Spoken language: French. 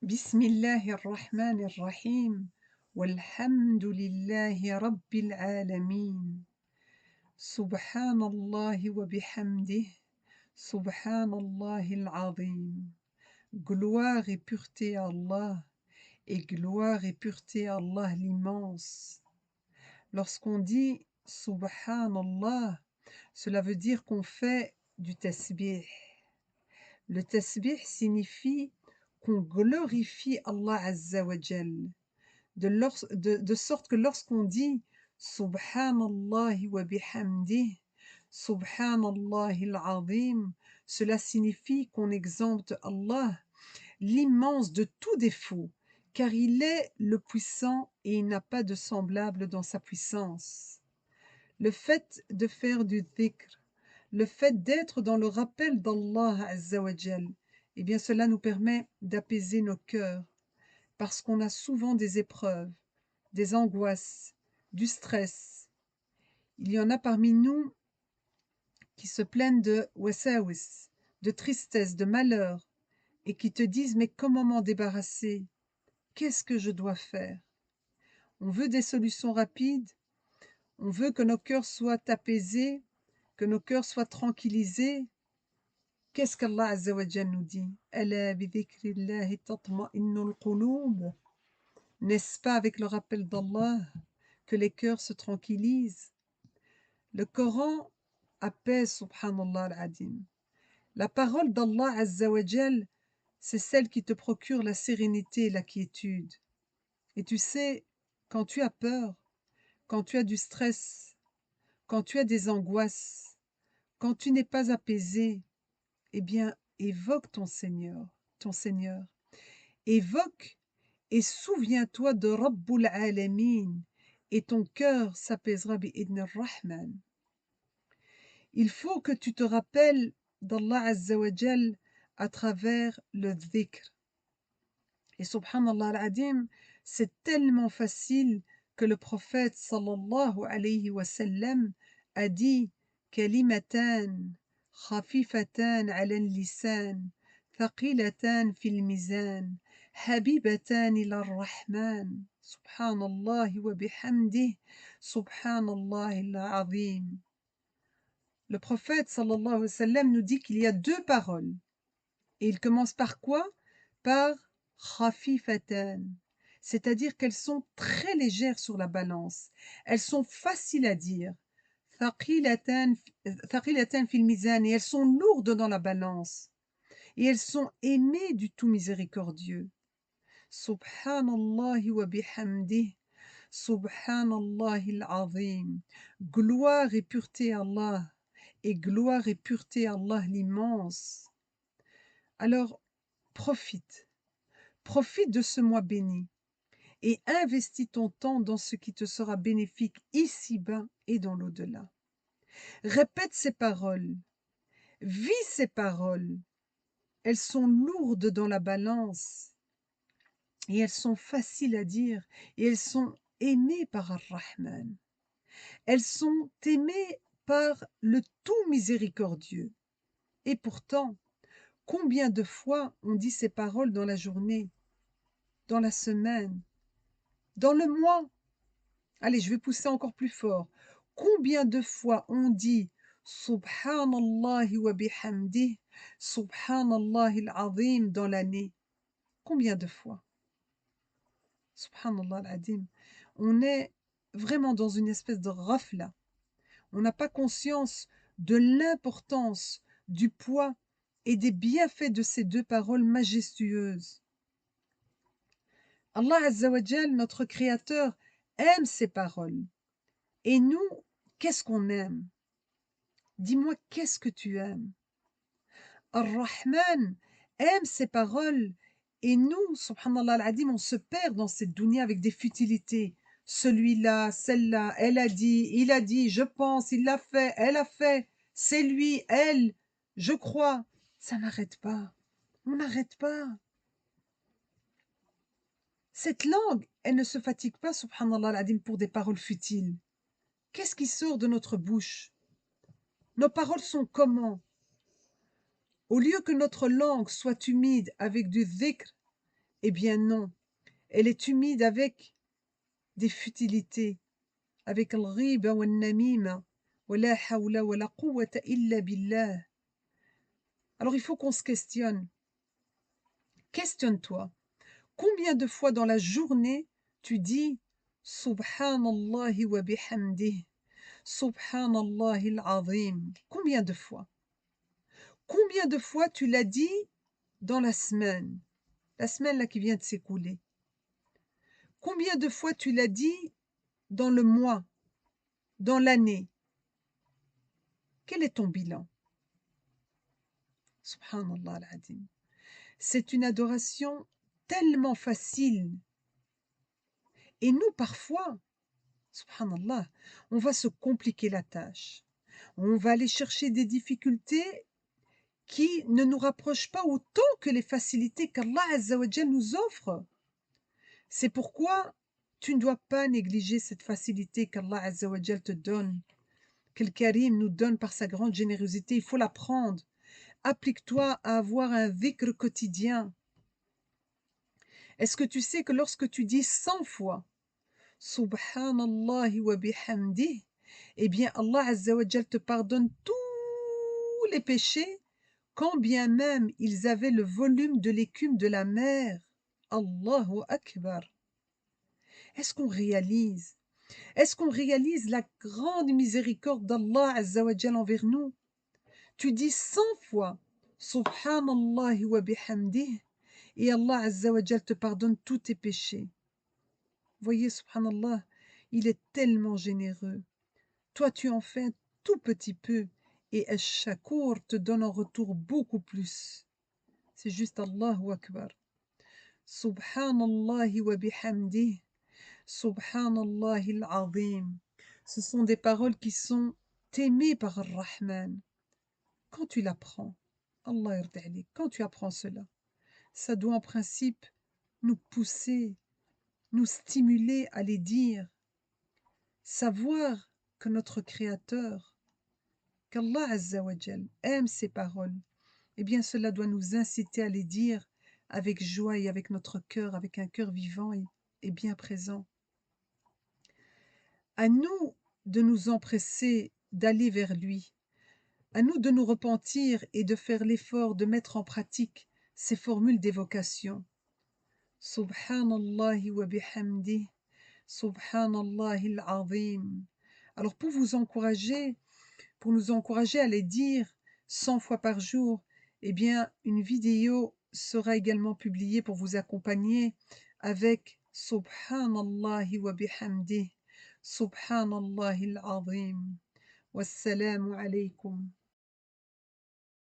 بسم الله الرحمن الرحيم والحمد لله رب العالمين سبحان الله وبحمده سبحان الله العظيم. Gloire et pureté à Allah et gloire et pureté à Allah l'immense. Lorsqu'on dit Subhanallah, cela veut dire qu'on fait du tasbih. Le tasbih signifie qu'on glorifie Allah Azza wa Jal, de sorte que lorsqu'on dit Subhanallahi wa bihamdih, Subhanallahi al-azim, cela signifie qu'on exempte Allah, l'immense, de tout défaut, car il est le puissant et il n'a pas de semblable dans sa puissance. Le fait de faire du dhikr, le fait d'être dans le rappel d'Allah Azza wa Jal, eh bien cela nous permet d'apaiser nos cœurs, parce qu'on a souvent des épreuves, des angoisses, du stress. Il y en a parmi nous qui se plaignent de wasawis, de tristesse, de malheur, et qui te disent: mais comment m'en débarrasser? Qu'est-ce que je dois faire? On veut des solutions rapides, on veut que nos cœurs soient apaisés, que nos cœurs soient tranquillisés. Qu'est-ce qu'Allah Azza wa Jal nous dit? Ala bi dhikrillahi tatma'innul qulub. N'est-ce pas avec le rappel d'Allah que les cœurs se tranquillisent? Le Coran apaise, subhanallah al-adim. La parole d'Allah Azza wa Jal, c'est celle qui te procure la sérénité et la quiétude. Et tu sais, quand tu as peur, quand tu as du stress, quand tu as des angoisses, quand tu n'es pas apaisé, eh bien, évoque ton Seigneur, ton Seigneur. Évoque et souviens-toi de Rabbul Alamin, et ton cœur s'apaisera bi'idn rahman. Il faut que tu te rappelles d'Allah Azza wa Jal à travers le dhikr. Et subhanallah al-adim, c'est tellement facile que le prophète sallallahu alayhi wa sallam a dit: kalimatan khafifatan ala al-lisan thaqilatan fil mizan habibatan ila ar-rahman subhanallah wa bihamdih subhanallah al-azim. Le prophète sallallahu alayhi wa sallam nous dit qu'il y a deux paroles. Et il commence par quoi? Par khafifatan, c'est-à-dire qu'elles sont très légères sur la balance. Elles sont faciles à dire. Thaqilatan fil mizan, et elles sont lourdes dans la balance. Et elles sont aimées du tout miséricordieux. Subhanallah wa bihamdih. Subhanallah al-azim. Gloire et pureté à Allah. Et gloire et pureté à Allah l'immense. Alors, profite de ce mois béni et investis ton temps dans ce qui te sera bénéfique ici-bas et dans l'au-delà. Répète ces paroles, vis ces paroles. Elles sont lourdes dans la balance et elles sont faciles à dire et elles sont aimées par Ar-Rahman. Elles sont aimées par le tout miséricordieux. Et pourtant, combien de fois on dit ces paroles dans la journée, dans la semaine, dans le mois? Allez, je vais pousser encore plus fort. Combien de fois on dit Subhanallah wa bihamdih, Subhanallah al-azim dans l'année? Combien de fois? Subhanallah al-azim. On est vraiment dans une espèce de ghafla. On n'a pas conscience de l'importance, du poids et des bienfaits de ces deux paroles majestueuses. Allah Azza wa Jal, notre Créateur, aime ces paroles. Et nous, qu'est-ce qu'on aime? Dis-moi, qu'est-ce que tu aimes? Ar-Rahman aime ces paroles. Et nous, subhanallah al-adim, on se perd dans cette dunya avec des futilités. Celui-là, celle-là, elle a dit, il a dit, je pense, il l'a fait, elle a fait, c'est lui, elle, je crois. Ça n'arrête pas. On n'arrête pas. Cette langue, elle ne se fatigue pas, subhanallah al-adim, pour des paroles futiles. Qu'est-ce qui sort de notre bouche? Nos paroles sont comment? Au lieu que notre langue soit humide avec du dhikr Eh bien non, elle est humide avec des futilités, avec al-ghiba wa namima, wa la hawla wa la quwwata illa billah. Alors il faut qu'on se questionne. Questionne-toi. Combien de fois dans la journée tu dis Subhanallahi wa bihamdih, Subhanallahi al-azim? Combien de fois? Combien de fois tu l'as dit dans la semaine là qui vient de s'écouler? Combien de fois tu l'as dit dans le mois, dans l'année? Quel est ton bilan? Subhanallah al-azim. C'est une adoration tellement facile. Et nous, parfois, subhanallah, on va se compliquer la tâche. On va aller chercher des difficultés qui ne nous rapprochent pas autant que les facilités qu'Allah Azza wa Jal nous offre. C'est pourquoi tu ne dois pas négliger cette facilité qu'Allah Azza wa Jal te donne, que le Karim nous donne par sa grande générosité. Il faut la prendre. Applique-toi à avoir un dhikr quotidien. Est-ce que tu sais que lorsque tu dis 100 fois Subhanallahi wa bihamdih, eh bien Allah Azza wa Jal te pardonne tous les péchés, quand bien même ils avaient le volume de l'écume de la mer. Allahu Akbar. Est-ce qu'on réalise? Est-ce qu'on réalise la grande miséricorde d'Allah Azza wa Jal envers nous? Tu dis 100 fois Subhanallahi wa bihamdih et Allah Azza wa Jal te pardonne tous tes péchés. Voyez, subhanallah, il est tellement généreux. Toi, tu en fais un tout petit peu et Ash-Shakur te donne en retour beaucoup plus. C'est juste Allahu Akbar. Subhanallahi wa bihamdih, Subhanallahi al-azim. Ce sont des paroles qui sont aimées par Ar-Rahman. Quand tu l'apprends, Allah yarda alik, quand tu apprends cela, ça doit en principe nous pousser, nous stimuler à les dire. Savoir que notre Créateur, qu'Allah Azza wa Jal aime ces paroles, eh bien cela doit nous inciter à les dire avec joie et avec notre cœur, avec un cœur vivant et bien présent. À nous de nous empresser d'aller vers lui, à nous de nous repentir et de faire l'effort de mettre en pratique ces formules d'évocation. Subhanallahi wa bihamdih, Subhanallahi al-azim. Alors pour vous encourager, pour nous encourager à les dire 100 fois par jour, eh bien, une vidéo sera également publiée pour vous accompagner avec Subhanallahi wa bihamdih, Subhanallahi al-azim. Wassalamu alaykum.